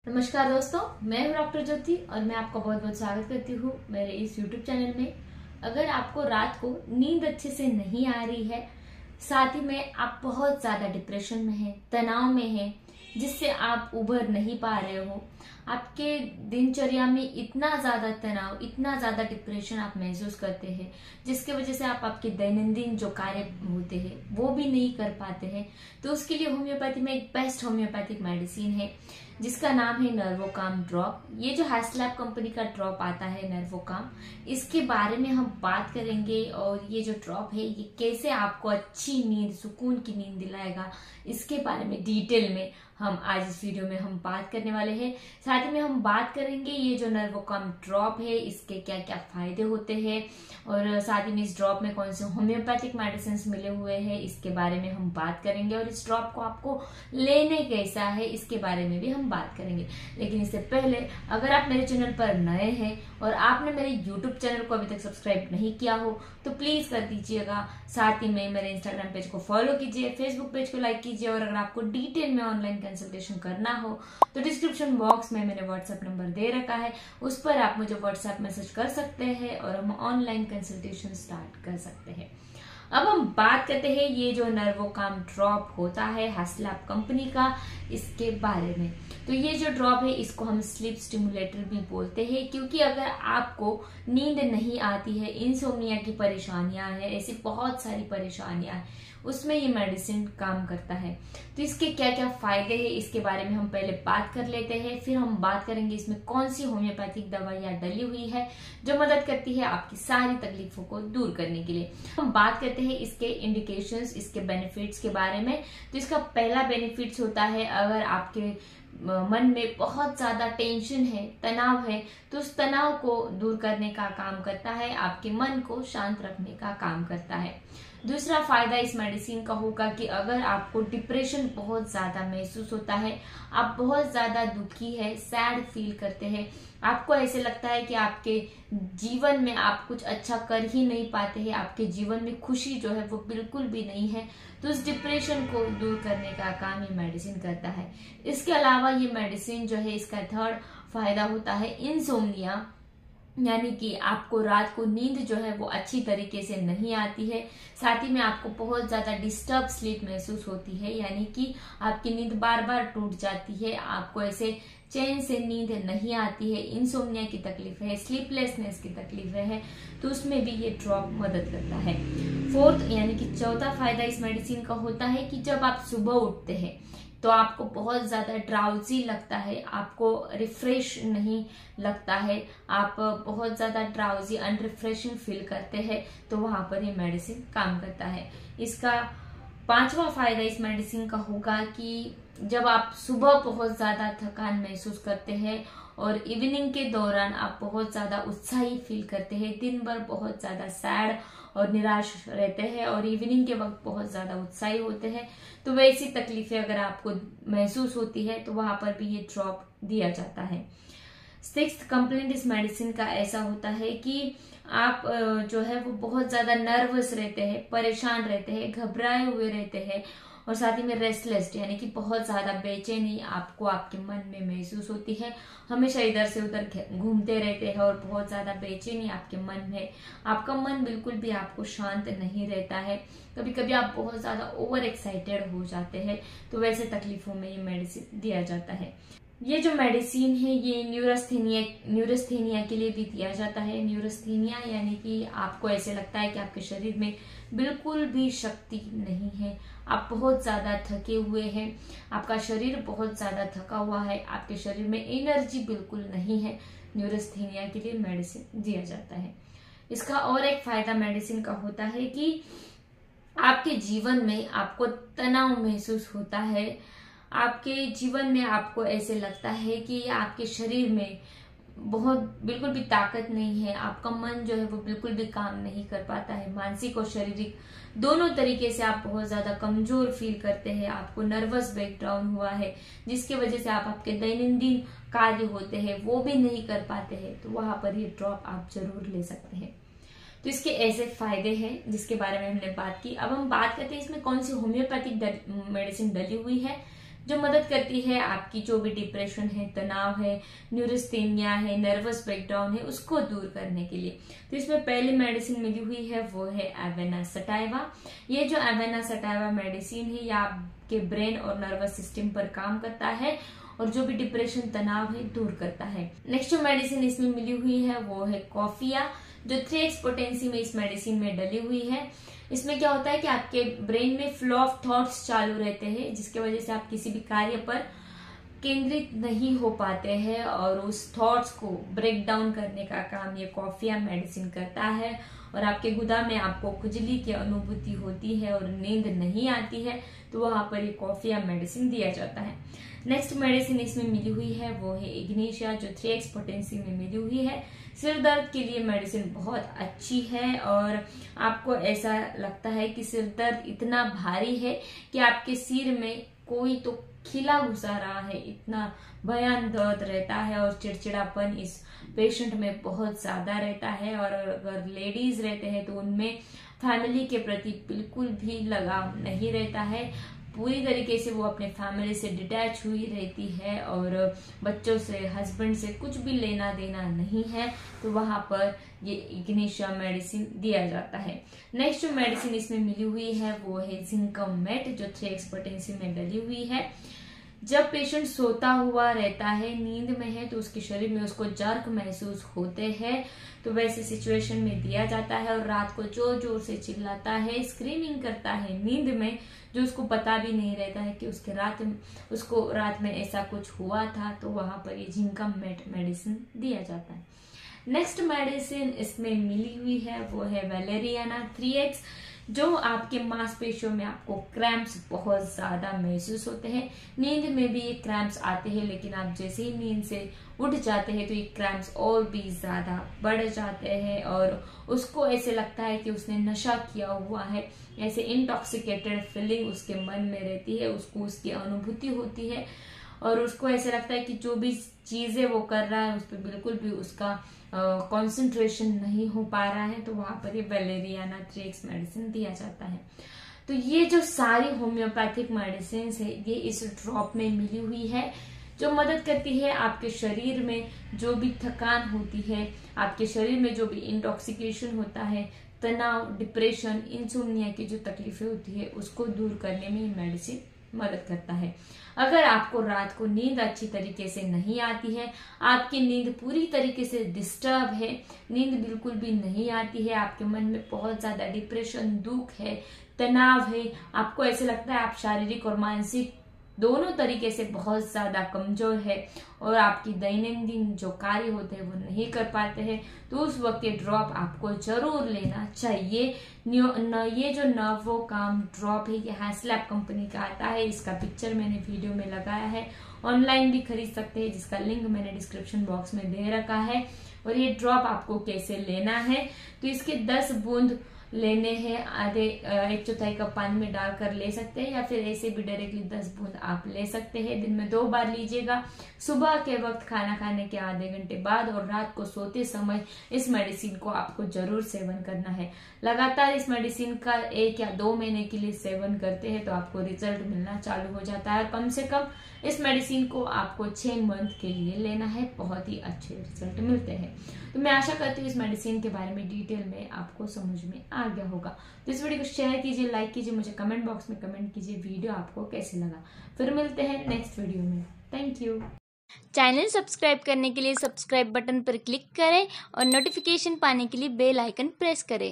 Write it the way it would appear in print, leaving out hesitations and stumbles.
नमस्कार दोस्तों, मैं हूं डॉक्टर ज्योति और मैं आपका बहुत बहुत स्वागत करती हूं मेरे इस YouTube चैनल में। अगर आपको रात को नींद अच्छे से नहीं आ रही है, साथ ही में आप बहुत ज्यादा डिप्रेशन में हैं, तनाव में हैं, जिससे आप उभर नहीं पा रहे हो, आपके दिनचर्या में इतना ज्यादा तनाव, इतना ज्यादा डिप्रेशन आप महसूस करते हैं, जिसके वजह से आप आपके दैनंदिन जो कार्य होते हैं वो भी नहीं कर पाते हैं, तो उसके लिए होम्योपैथी में एक बेस्ट होम्योपैथिक मेडिसिन है जिसका नाम है नर्वोकाम ड्रॉप। ये जो हैस्लैब कंपनी का ड्रॉप आता है नर्वोकाम, इसके बारे में हम बात करेंगे और ये जो ड्रॉप है ये कैसे आपको अच्छी नींद, सुकून की नींद दिलाएगा, इसके बारे में डिटेल में हम आज इस वीडियो में हम बात करने वाले हैं। साथ ही में हम बात करेंगे ये जो नर्वोकाम ड्रॉप है इसके क्या क्या फायदे होते हैं और साथ ही में इस ड्रॉप में कौन से होम्योपैथिक मेडिसिन मिले हुए हैं, इसके बारे में हम बात करेंगे और इस ड्रॉप को आपको लेने कैसा है इसके बारे में भी हम बात करेंगे। लेकिन इससे पहले अगर आप मेरे चैनल पर नए हैं और आपने मेरे YouTube चैनल को अभी तक सब्सक्राइब नहीं किया हो तो प्लीज कर दीजिएगा। साथ ही में मेरे Instagram पेज को फॉलो कीजिए, Facebook पेज को लाइक कीजिए और अगर आपको डिटेल में ऑनलाइन कंसल्टेशन करना हो तो डिस्क्रिप्शन बॉक्स में मैंने व्हाट्सएप नंबर दे रखा है, उस पर आप मुझे व्हाट्सएप मैसेज कर सकते हैं और हम ऑनलाइन कंसल्टेशन स्टार्ट कर सकते हैं। अब हम बात करते हैं ये जो नर्वोकाम ड्रॉप होता है हैस्लैब कंपनी का, इसके बारे में। तो ये जो ड्रॉप है इसको हम स्लीप स्टिमुलेटर भी बोलते हैं, क्योंकि अगर आपको नींद नहीं आती है, इंसोम्निया की परेशानियां हैं, ऐसी बहुत सारी परेशानियां हैं, उसमें ये मेडिसिन काम करता है। तो इसके क्या क्या फायदे हैं इसके बारे में हम पहले बात कर लेते हैं, फिर हम बात करेंगे इसमें कौन सी होम्योपैथिक दवाइयां डली हुई है जो मदद करती है आपकी सारी तकलीफों को दूर करने के लिए। हम बात करते हैं इसके इंडिकेशंस, इसके बेनिफिट्स के बारे में। तो इसका पहला बेनिफिट्स होता है, अगर आपके मन में बहुत ज्यादा टेंशन है, तनाव है, तो उस तनाव को दूर करने का काम करता है, आपके मन को शांत रखने का काम करता है। दूसरा फायदा इस मेडिसिन का होगा कि अगर आपको डिप्रेशन बहुत ज्यादा महसूस होता है, आप बहुत ज्यादा दुखी है, सैड फील करते हैं, आपको ऐसे लगता है कि आपके जीवन में आप कुछ अच्छा कर ही नहीं पाते हैं, आपके जीवन में खुशी जो है वो बिल्कुल भी नहीं है, तो उस डिप्रेशन को दूर करने का काम ये मेडिसिन करता है। इसके अलावा ये मेडिसिन जो है, इसका थर्ड फायदा होता है इंसोम्निया, यानी कि आपको रात को नींद जो है वो अच्छी तरीके से नहीं आती है, साथ ही में आपको बहुत ज्यादा डिस्टर्ब स्लीप महसूस होती है, यानी कि आपकी नींद बार बार टूट जाती है, आपको ऐसे चैन से नींद नहीं आती है, इंसोम्निया की तकलीफ है, स्लीपलेसनेस की तकलीफ है, तो उसमें भी ये ड्रॉप मदद करता है। फोर्थ यानी कि चौथा फायदा इस मेडिसिन का होता है कि जब आप सुबह उठते हैं तो आपको बहुत ज्यादा ड्राउजी लगता है, आपको रिफ्रेश नहीं लगता है, आप बहुत ज्यादा ड्राउजी अनरिफ्रेशिंग फील करते हैं, तो वहां पर ये मेडिसिन काम करता है। इसका पांचवा फायदा इस मेडिसिन का होगा कि जब आप सुबह बहुत ज्यादा थकान महसूस करते हैं और इवनिंग के दौरान आप बहुत ज्यादा उत्साही फील करते हैं, दिन भर बहुत ज्यादा सैड और निराश रहते हैं और इवनिंग के वक्त बहुत ज्यादा उत्साही होते हैं, तो वैसी तकलीफें अगर आपको महसूस होती है तो वहां पर भी ये ड्रॉप दिया जाता है। सिक्स्थ कंप्लेंट इस मेडिसिन का ऐसा होता है कि आप जो है वो बहुत ज्यादा नर्वस रहते हैं, परेशान रहते हैं, घबराए हुए रहते हैं और साथ ही में रेस्टलेस यानी कि बहुत ज्यादा बेचैनी आपको आपके मन में महसूस होती है, हमेशा इधर से उधर घूमते रहते हैं और बहुत ज्यादा बेचैनी आपके मन में, आपका मन बिल्कुल भी आपको शांत नहीं रहता है, कभी कभी आप बहुत ज्यादा ओवर एक्साइटेड हो जाते हैं, तो वैसे तकलीफों में ये मेडिसिन दिया जाता है। ये जो मेडिसिन है ये न्यूरोस्थेनिया के लिए भी दिया जाता है। न्यूरोस्थेनिया यानी कि आपको ऐसे लगता है कि आपके शरीर में बिल्कुल भी शक्ति नहीं है, आप बहुत ज्यादा थके हुए हैं, आपका शरीर बहुत ज्यादा थका हुआ है, आपके शरीर में एनर्जी बिल्कुल नहीं है, न्यूरोस्थेनिया के लिए मेडिसिन दिया जाता है। इसका और एक फायदा मेडिसिन का होता है कि आपके जीवन में आपको तनाव महसूस होता है, आपके जीवन में आपको ऐसे लगता है कि आपके शरीर में बहुत बिल्कुल भी ताकत नहीं है, आपका मन जो है वो बिल्कुल भी काम नहीं कर पाता है, मानसिक और शारीरिक दोनों तरीके से आप बहुत ज्यादा कमजोर फील करते हैं, आपको नर्वस ब्रेकडाउन हुआ है, जिसकी वजह से आप आपके दैनंदिन कार्य होते हैं वो भी नहीं कर पाते हैं, तो वहां पर ये ड्रॉप आप जरूर ले सकते हैं। तो इसके ऐसे फायदे हैं जिसके बारे में हमने बात की। अब हम बात करते हैं इसमें कौन सी होम्योपैथिक मेडिसिन डली हुई है। जो मदद करती है आपकी जो भी डिप्रेशन है, तनाव है, न्यूरोस्थेनिया है, नर्वस ब्रेकडाउन है, उसको दूर करने के लिए। तो इसमें पहली मेडिसिन मिली हुई है वो है एवेना सटाइवा। ये जो एवेना सटाइवा मेडिसिन है ये आपके ब्रेन और नर्वस सिस्टम पर काम करता है और जो भी डिप्रेशन, तनाव है, दूर करता है। नेक्स्ट जो मेडिसिन इसमें मिली हुई है वो है कॉफिया, जो 3x पोटेंसी में इस मेडिसिन में डली हुई है। इसमें क्या होता है कि आपके ब्रेन में फ्लो ऑफ थॉट्स चालू रहते हैं, जिसकी वजह से आप किसी भी कार्य पर केंद्रित नहीं हो पाते हैं और उस थॉट्स को ब्रेक डाउन करने का काम ये कॉफिया मेडिसिन करता है। और आपके गुदा में आपको खुजली की अनुभूति होती है और नींद नहीं आती है तो वहां पर ये कॉफिया मेडिसिन दिया जाता है। नेक्स्ट मेडिसिन इसमें मिली हुई है वो है इग्निशिया, जो 3x पोटेंसी में मिली हुई है। सिर दर्द के लिए मेडिसिन बहुत अच्छी है और आपको ऐसा लगता है कि सिर दर्द इतना भारी है कि आपके सिर में कोई तो खिला घुसा रहा है, इतना भयानक दर्द रहता है और चिड़चिड़ापन इस पेशेंट में बहुत ज्यादा रहता है। और अगर लेडीज रहते हैं तो उनमें फैमिली के प्रति बिल्कुल भी लगाव नहीं रहता है, पूरी तरीके से वो अपने फैमिली से डिटैच हुई रहती है और बच्चों से, हस्बैंड से कुछ भी लेना देना नहीं है, तो वहां पर ये इग्निशिया मेडिसिन दिया जाता है। नेक्स्ट जो मेडिसिन इसमें मिली हुई है वो है जिंकम मेट, जो 3x पोटेंसी में डली हुई है। जब पेशेंट सोता हुआ रहता है, नींद में है, तो उसके शरीर में उसको जर्क महसूस होते हैं, तो वैसे सिचुएशन में दिया जाता है। और रात को जोर जोर से चिल्लाता है, स्क्रीमिंग करता है नींद में, जो उसको पता भी नहीं रहता है कि उसको रात में ऐसा कुछ हुआ था, तो वहां पर ये जिंकम मेट मेडिसिन दिया जाता है। नेक्स्ट मेडिसिन इसमें मिली हुई है वो है वैलेरियाना 3x, जो आपके मांसपेशियों में आपको क्रैम्प्स बहुत ज्यादा महसूस होते हैं। नींद में भी ये क्रैम्प्स आते हैं, लेकिन आप जैसे ही नींद से उठ जाते हैं तो ये क्रैम्प्स और भी ज्यादा बढ़ जाते हैं और उसको ऐसे लगता है कि उसने नशा किया हुआ है, ऐसे इंटॉक्सिकेटेड फीलिंग उसके मन में रहती है, उसको उसकी अनुभूति होती है और उसको ऐसे लगता है कि जो भी चीजें वो कर रहा है उस पर बिल्कुल भी उसका कंसंट्रेशन नहीं हो पा रहा है, तो वहां पर ये वैलेरियाना 3x मेडिसिन दिया जाता है। तो ये जो सारी होम्योपैथिक मेडिसिन है ये इस ड्रॉप में मिली हुई है, जो मदद करती है आपके शरीर में जो भी थकान होती है, आपके शरीर में जो भी इंटॉक्सिकेशन होता है, तनाव, डिप्रेशन, इंसोम्निया की जो तकलीफें होती है उसको दूर करने में ये मेडिसिन मदद करता है। अगर आपको रात को नींद अच्छी तरीके से नहीं आती है, आपकी नींद पूरी तरीके से डिस्टर्ब है, नींद बिल्कुल भी नहीं आती है, आपके मन में बहुत ज्यादा डिप्रेशन, दुख है, तनाव है, आपको ऐसे लगता है आप शारीरिक और मानसिक दोनों तरीके से बहुत ज्यादा कमजोर है और आपकी दैनंदिन जो कार्य होते हैं वो नहीं कर पाते हैं, तो उस वक्त ये ड्रॉप आपको जरूर लेना चाहिए। ये जो नर्वो काम ड्रॉप है ये हैस्लैब कंपनी का आता है, इसका पिक्चर मैंने वीडियो में लगाया है, ऑनलाइन भी खरीद सकते हैं, जिसका लिंक मैंने डिस्क्रिप्शन बॉक्स में दे रखा है। और ये ड्रॉप आपको कैसे लेना है, तो इसके 10 बूंद लेने हैं, आधे 1/4 कप पानी में डालकर ले सकते हैं या फिर ऐसे भी डायरेक्टली 10 बूंद आप ले सकते हैं। दिन में 2 बार लीजिएगा, सुबह के वक्त खाना खाने के आधे घंटे बाद और रात को सोते समय इस मेडिसिन को आपको जरूर सेवन करना है। लगातार इस मेडिसिन का 1 या 2 महीने के लिए सेवन करते हैं तो आपको रिजल्ट मिलना चालू हो जाता है। कम से कम इस मेडिसिन को आपको 6 मंथ के लिए लेना है, बहुत ही अच्छे रिजल्ट मिलते हैं। तो मैं आशा करती हूँ इस मेडिसिन के बारे में डिटेल में आपको समझ में आ गया होगा। तो इस वीडियो को शेयर कीजिए, लाइक कीजिए, मुझे कमेंट बॉक्स में कमेंट कीजिए वीडियो आपको कैसे लगा। फिर मिलते हैं नेक्स्ट वीडियो में। Thank you. चैनल सब्सक्राइब करने के लिए सब्सक्राइब बटन पर क्लिक करें और नोटिफिकेशन पाने के लिए बेल आइकन प्रेस करें।